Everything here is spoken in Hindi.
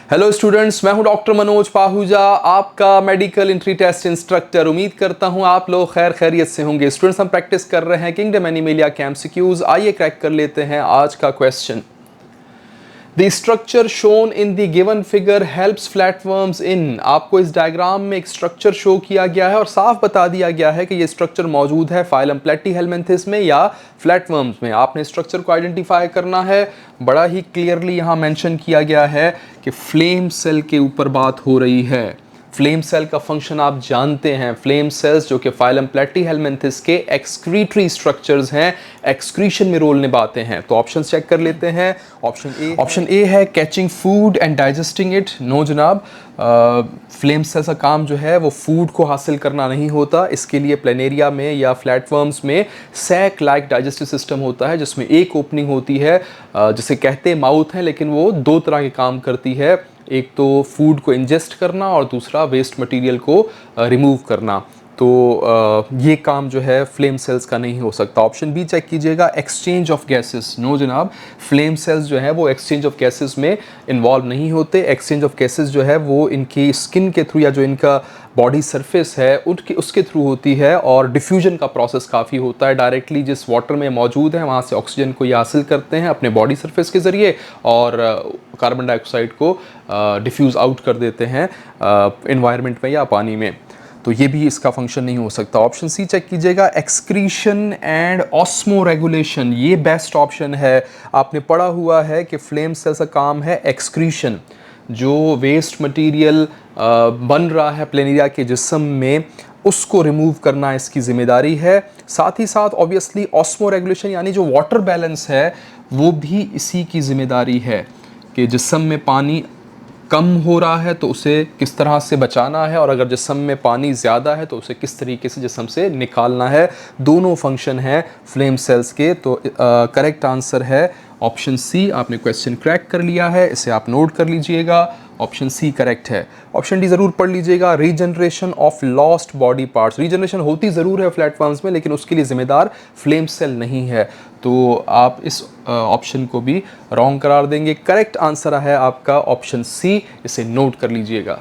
हेलो स्टूडेंट्स, मैं हूं डॉक्टर मनोज पाहुजा, आपका मेडिकल एंट्री टेस्ट इंस्ट्रक्टर। उम्मीद करता हूं आप लोग खैर खैरियत से होंगे। स्टूडेंट्स, हम प्रैक्टिस कर रहे हैं किंगडम एनिमेलिया के एमसीक्यूज। आइए क्रैक कर लेते हैं आज का question. The structure shown in the given figure helps flatworms in. आपको इस डायग्राम में एक स्ट्रक्चर शो किया गया है और साफ बता दिया गया है कि ये स्ट्रक्चर मौजूद है फाइलम प्लेटीहेलमिन्थिस में या फ्लैटवर्म्स में। आपने स्ट्रक्चर को आइडेंटिफाई करना है। बड़ा ही क्लियरली यहाँ मेंशन किया गया है कि फ्लेम सेल के ऊपर बात हो रही है। फ्लेम सेल का फंक्शन आप जानते हैं। फ्लेम सेल्स जो कि फाइलम प्लेटीहेलमिन्थिस के एक्सक्रीटरी स्ट्रक्चर्स हैं, एक्सक्रीशन में रोल निभाते हैं। तो ऑप्शन चेक कर लेते हैं। ऑप्शन ए है catching food and digesting it. No जनाब, फ्लेम सेल्स का काम जो है वो फूड को हासिल करना नहीं होता। इसके लिए प्लेनेरिया में या फ्लैटवर्म्स में सैक लाइक डाइजेस्टिव सिस्टम होता है जिसमें एक ओपनिंग होती है जिसे कहते हैं माउथ है, लेकिन वो दो तरह के काम करती है। एक तो फूड को इंजेस्ट करना और दूसरा वेस्ट मटेरियल को रिमूव करना। तो ये काम जो है फ्लेम सेल्स का नहीं हो सकता। ऑप्शन बी चेक कीजिएगा, एक्सचेंज ऑफ गैसेस। नो जनाब, फ्लेम सेल्स जो है वो एक्सचेंज ऑफ गैसेस में इन्वॉल्व नहीं होते। एक्सचेंज ऑफ गैसेस जो है वो इनकी स्किन के थ्रू या जो इनका बॉडी सरफेस है उसके थ्रू होती है, और डिफ्यूजन का प्रोसेस काफ़ी होता है। डायरेक्टली जिस वाटर में मौजूद है वहाँ से ऑक्सीजन को ये हासिल करते हैं अपने बॉडी सरफेस के ज़रिए और कार्बन डाइऑक्साइड को डिफ्यूज़ आउट कर देते हैं एनवायरनमेंट में या पानी में। तो ये भी इसका फंक्शन नहीं हो सकता। ऑप्शन सी चेक कीजिएगा, एक्सक्रीशन एंड ऑस्मो रेगुलेशन। ये बेस्ट ऑप्शन है। आपने पढ़ा हुआ है कि फ्लेम सेल्स का काम है एक्सक्रीशन, जो वेस्ट मटेरियल बन रहा है प्लेनेरिया के जिस्म में उसको रिमूव करना इसकी जिम्मेदारी है। साथ ही साथ ऑब्वियसली ऑस्मो रेगुलेशन यानी जो वाटर बैलेंस है वो भी इसी की जिम्मेदारी है कि जिस्म में पानी कम हो रहा है तो उसे किस तरह से बचाना है, और अगर जिस्म में पानी ज़्यादा है तो उसे किस तरीके से जिस्म से निकालना है। दोनों फंक्शन हैं फ्लेम सेल्स के। तो करेक्ट आंसर है ऑप्शन सी। आपने क्वेश्चन क्रैक कर लिया है, इसे आप नोट कर लीजिएगा। ऑप्शन सी करेक्ट है। ऑप्शन डी ज़रूर पढ़ लीजिएगा, regeneration of lost body parts. Regeneration होती ज़रूर है फ्लैटवर्म्स में, लेकिन उसके लिए ज़िम्मेदार फ्लेम सेल नहीं है। तो आप इस ऑप्शन को भी रॉन्ग करार देंगे। करेक्ट आंसर है आपका ऑप्शन सी, इसे नोट कर लीजिएगा।